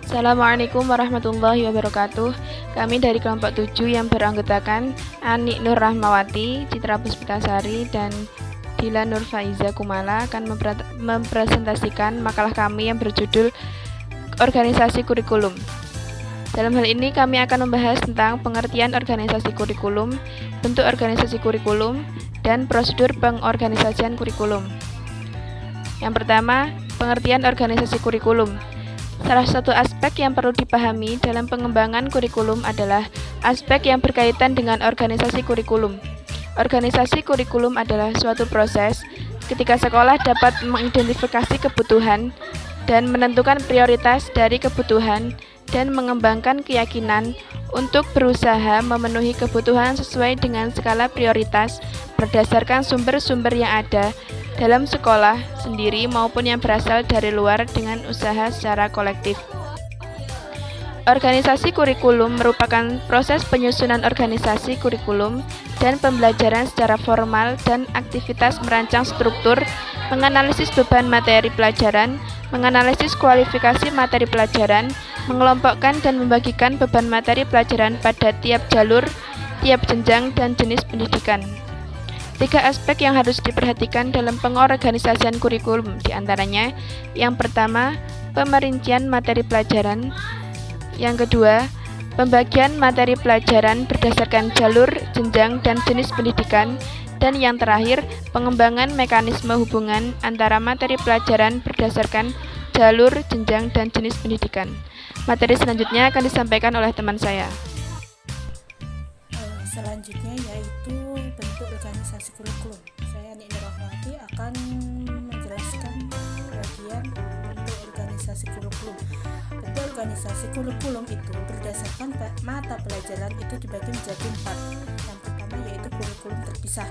Assalamualaikum warahmatullahi wabarakatuh. Kami dari kelompok 7 yang beranggotakan Ani Nur Rahmawati, Citra Puspitasari, dan Dila Nur Faiza Kumala akan mempresentasikan makalah kami yang berjudul Organisasi Kurikulum. Dalam hal ini kami akan membahas tentang pengertian organisasi kurikulum, bentuk organisasi kurikulum, dan prosedur pengorganisasian kurikulum. Yang pertama, pengertian organisasi kurikulum. Salah satu aspek yang perlu dipahami dalam pengembangan kurikulum adalah aspek yang berkaitan dengan organisasi kurikulum. Organisasi kurikulum adalah suatu proses ketika sekolah dapat mengidentifikasi kebutuhan dan menentukan prioritas dari kebutuhan dan mengembangkan keyakinan untuk berusaha memenuhi kebutuhan sesuai dengan skala prioritas berdasarkan sumber-sumber yang ada dalam sekolah sendiri maupun yang berasal dari luar dengan usaha secara kolektif. Organisasi kurikulum merupakan proses penyusunan organisasi kurikulum dan pembelajaran secara formal dan aktivitas merancang struktur, menganalisis beban materi pelajaran, menganalisis kualifikasi materi pelajaran, mengelompokkan dan membagikan beban materi pelajaran pada tiap jalur, tiap jenjang, dan jenis pendidikan. 3 aspek yang harus diperhatikan dalam pengorganisasian kurikulum diantaranya: yang pertama, pemerincian materi pelajaran; yang kedua, pembagian materi pelajaran berdasarkan jalur, jenjang, dan jenis pendidikan; dan yang terakhir, pengembangan mekanisme hubungan antara materi pelajaran berdasarkan jalur, jenjang, dan jenis pendidikan. Materi selanjutnya akan disampaikan oleh teman saya. Selanjutnya yaitu bentuk organisasi kurikulum. Saya Ani Nur Rahmawati akan menjelaskan bagian bentuk organisasi kurikulum. Bentuk organisasi kurikulum itu berdasarkan mata pelajaran itu dibagi menjadi 4. Yang pertama yaitu kurikulum terpisah.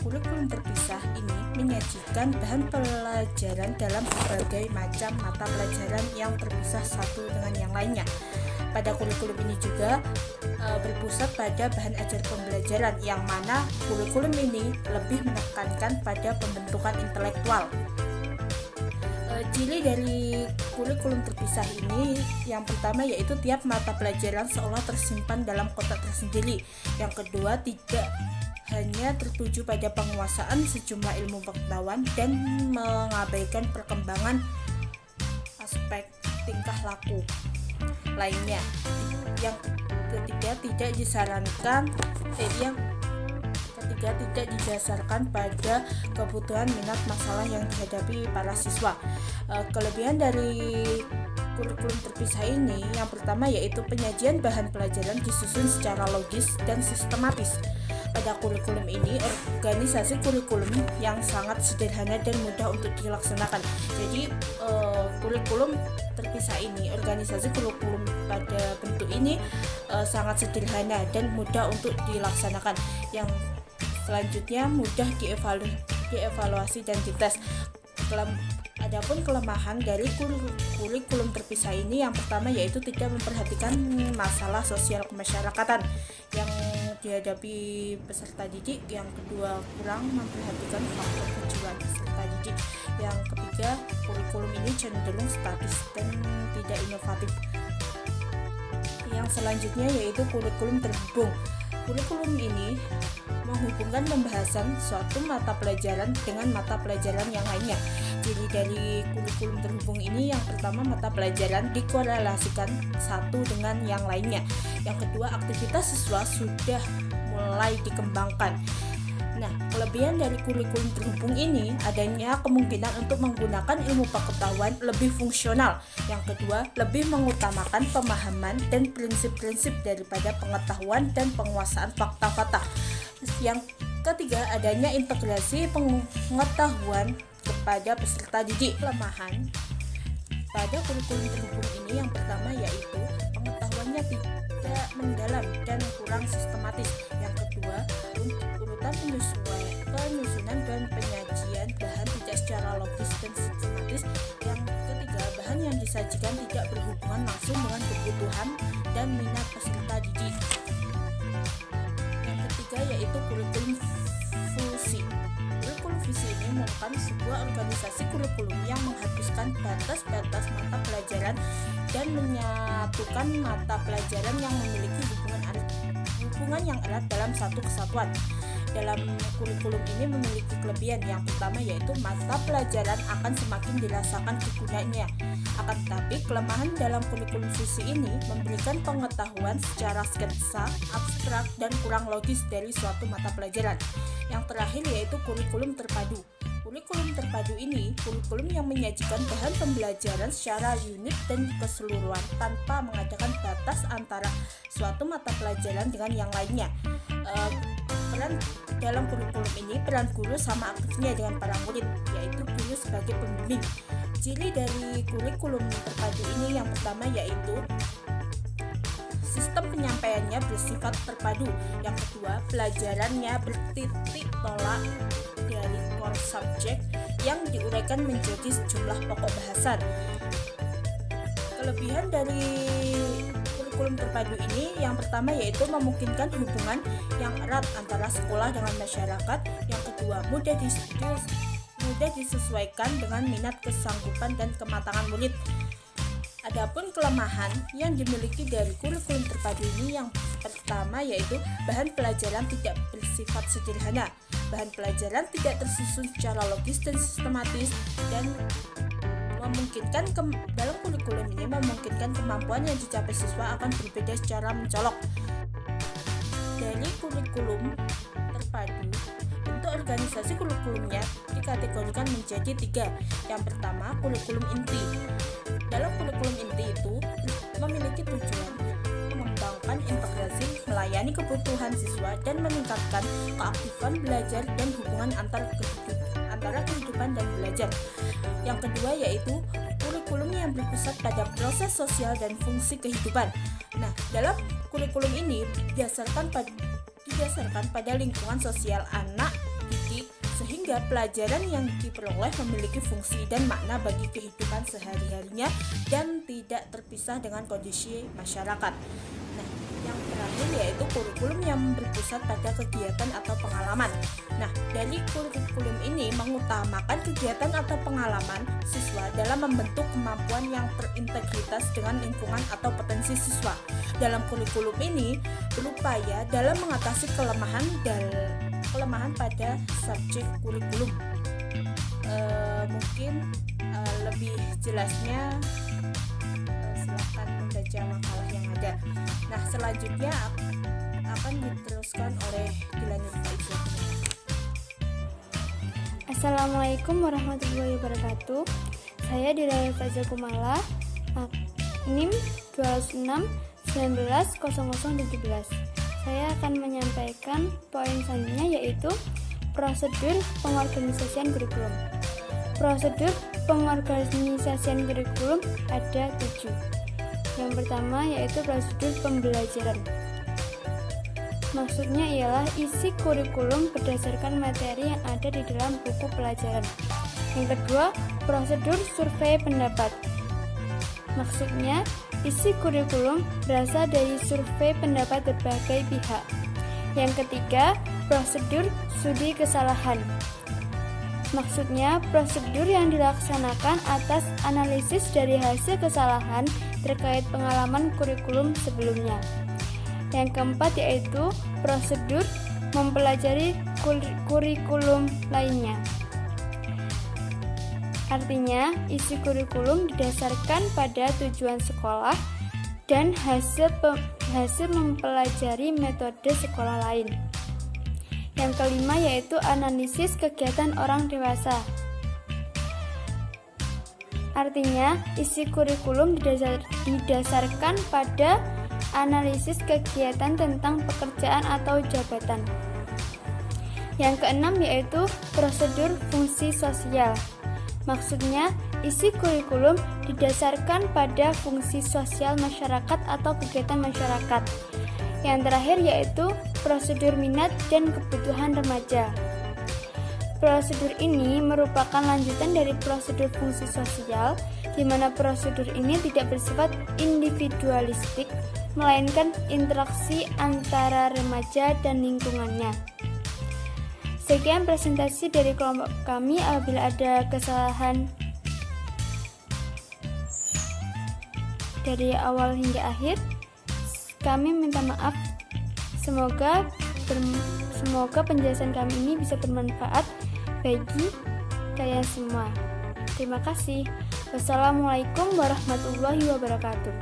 Kurikulum terpisah ini menyajikan bahan pelajaran dalam berbagai macam mata pelajaran yang terpisah satu dengan yang lainnya. Pada kurikulum ini juga berpusat pada bahan ajar pembelajaran, yang mana kurikulum ini lebih menekankan pada pembentukan intelektual. Ciri dari kurikulum terpisah ini yang pertama yaitu tiap mata pelajaran seolah tersimpan dalam kotak tersendiri. Yang kedua, tidak hanya tertuju pada penguasaan sejumlah ilmu pengetahuan dan mengabaikan perkembangan aspek tingkah laku lainnya. Yang ketiga, tidak didasarkan pada kebutuhan minat masalah yang dihadapi para siswa. Kelebihan dari kurikulum terpisah ini yang pertama yaitu penyajian bahan pelajaran disusun secara logis dan sistematis. Pada kurikulum ini, organisasi kurikulum yang sangat sederhana dan mudah untuk dilaksanakan. Jadi kurikulum terpisah ini, organisasi kurikulum pada bentuk ini sangat sederhana dan mudah untuk dilaksanakan. Yang selanjutnya mudah dievaluasi dan dites. Adapun kelemahan dari kurikulum terpisah ini yang pertama yaitu tidak memperhatikan masalah sosial kemasyarakatan yang dihadapi peserta didik. Yang kedua, kurang memperhatikan faktor kejiwaan peserta didik. Yang ketiga, kurikulum ini cenderung statis dan tidak inovatif. Yang selanjutnya yaitu kurikulum terhubung. Kurikulum ini menghubungkan pembahasan suatu mata pelajaran dengan mata pelajaran yang lainnya. Jadi dari kurikulum terhubung ini yang pertama, mata pelajaran dikorelasikan satu dengan yang lainnya. Yang kedua, aktivitas siswa sudah mulai dikembangkan. Nah, kelebihan dari kurikulum terhubung ini adanya kemungkinan untuk menggunakan ilmu pengetahuan lebih fungsional. Yang kedua, lebih mengutamakan pemahaman dan prinsip-prinsip daripada pengetahuan dan penguasaan fakta-fakta. Yang ketiga, adanya integrasi pengetahuan kepada peserta didik. Kelemahan pada kurikulum terhubung ini yang pertama yaitu pengetahuannya tidak mendalam dan kurang sistematis. Yang kedua, urutan penyusunan dan penyajian bahan tidak secara logis dan sistematis. Yang ketiga, bahan yang disajikan tidak berhubungan langsung dengan kebutuhan dan minat peserta didik. Yang ketiga yaitu kurikulum fusi. Kurikulum Visi ini merupakan sebuah organisasi kurikulum yang menghapuskan batas-batas mata pelajaran dan menyatukan mata pelajaran yang memiliki hubungan yang erat dalam satu kesatuan. Dalam kurikulum ini memiliki kelebihan. Yang pertama yaitu mata pelajaran akan semakin dirasakan kegunaannya. Akan tetapi kelemahan dalam kurikulum visi ini memberikan pengetahuan secara sketsa, abstrak, dan kurang logis dari suatu mata pelajaran. Yang terakhir yaitu kurikulum terpadu. Kurikulum terpadu ini kurikulum yang menyajikan bahan pembelajaran secara unik dan keseluruhan tanpa mengadakan batas antara suatu mata pelajaran dengan yang lainnya. Peran dalam kurikulum ini, peran guru sama aktifnya dengan para murid, yaitu guru sebagai pembimbing. Ciri dari kurikulum terpadu ini yang pertama yaitu sistem penyampaiannya bersifat terpadu. Yang kedua, pelajarannya bertitik tolak dari core subject yang diuraikan menjadi sejumlah pokok bahasan. Kelebihan dari kurikulum terpadu ini yang pertama yaitu memungkinkan hubungan yang erat antara sekolah dengan masyarakat. Yang kedua, mudah disesuaikan dengan minat, kesanggupan, dan kematangan murid. Adapun kelemahan yang dimiliki dari kurikulum terpadu ini yang pertama yaitu bahan pelajaran tidak bersifat sederhana. Bahan pelajaran tidak tersusun secara logis dan sistematis, dan dalam kurikulum ini memungkinkan kemampuan yang dicapai siswa akan berbeda secara mencolok. Dari kurikulum terpadu, bentuk organisasi kurikulumnya dikategorikan menjadi 3. Yang pertama, kurikulum inti. Dalam kurikulum inti itu memiliki tujuan mengembangkan integrasi, melayani kebutuhan siswa, dan meningkatkan keaktifan belajar dan hubungan antara kehidupan dan belajar. Yang kedua yaitu kurikulum yang berpusat pada proses sosial dan fungsi kehidupan. Nah, dalam kurikulum ini didasarkan pada lingkungan sosial anak didik, sehingga pelajaran yang diperoleh memiliki fungsi dan makna bagi kehidupan sehari-harinya dan tidak terpisah dengan kondisi masyarakat. Nah, yang terakhir yaitu kurikulum yang berpusat pada kegiatan atau pengalaman. Nah, dari kurikulum ini mengutamakan kegiatan atau pengalaman siswa dalam membentuk kemampuan yang terintegritas dengan lingkungan atau potensi siswa. Dalam kurikulum ini berupaya dalam mengatasi kelemahan pada subjek kurikulum. Mungkin lebih jelasnya silakan membaca makalah yang ada. Nah, selanjutnya akan diteruskan oleh Dila Nur Faiza. Assalamualaikum warahmatullahi wabarakatuh. Saya Dila Nur Faiza Kumala, NIM 206190017. Saya akan menyampaikan poin selanjutnya yaitu prosedur pengorganisasian kurikulum. Prosedur pengorganisasian kurikulum ada 7. Yang pertama yaitu prosedur pembelajaran. Maksudnya ialah isi kurikulum berdasarkan materi yang ada di dalam buku pelajaran. Yang kedua, prosedur survei pendapat. Maksudnya, isi kurikulum berasal dari survei pendapat berbagai pihak. Yang ketiga, prosedur studi kesalahan. Maksudnya, prosedur yang dilaksanakan atas analisis dari hasil kesalahan terkait pengalaman kurikulum sebelumnya. Yang keempat yaitu prosedur mempelajari kurikulum lainnya. Artinya, isi kurikulum didasarkan pada tujuan sekolah dan hasil mempelajari metode sekolah lain. Yang kelima yaitu analisis kegiatan orang dewasa. Artinya, isi kurikulum didasarkan pada analisis kegiatan tentang pekerjaan atau jabatan. Yang keenam yaitu prosedur fungsi sosial. Maksudnya, isi kurikulum didasarkan pada fungsi sosial masyarakat atau kegiatan masyarakat. Yang terakhir yaitu prosedur minat dan kebutuhan remaja. Prosedur ini merupakan lanjutan dari prosedur fungsi sosial, di mana prosedur ini tidak bersifat individualistik, melainkan interaksi antara remaja dan lingkungannya. Sekian presentasi dari kelompok kami. Apabila ada kesalahan dari awal hingga akhir, kami minta maaf. Semoga penjelasan kami ini bisa bermanfaat bagi kalian semua. Terima kasih. Wassalamualaikum warahmatullahi wabarakatuh.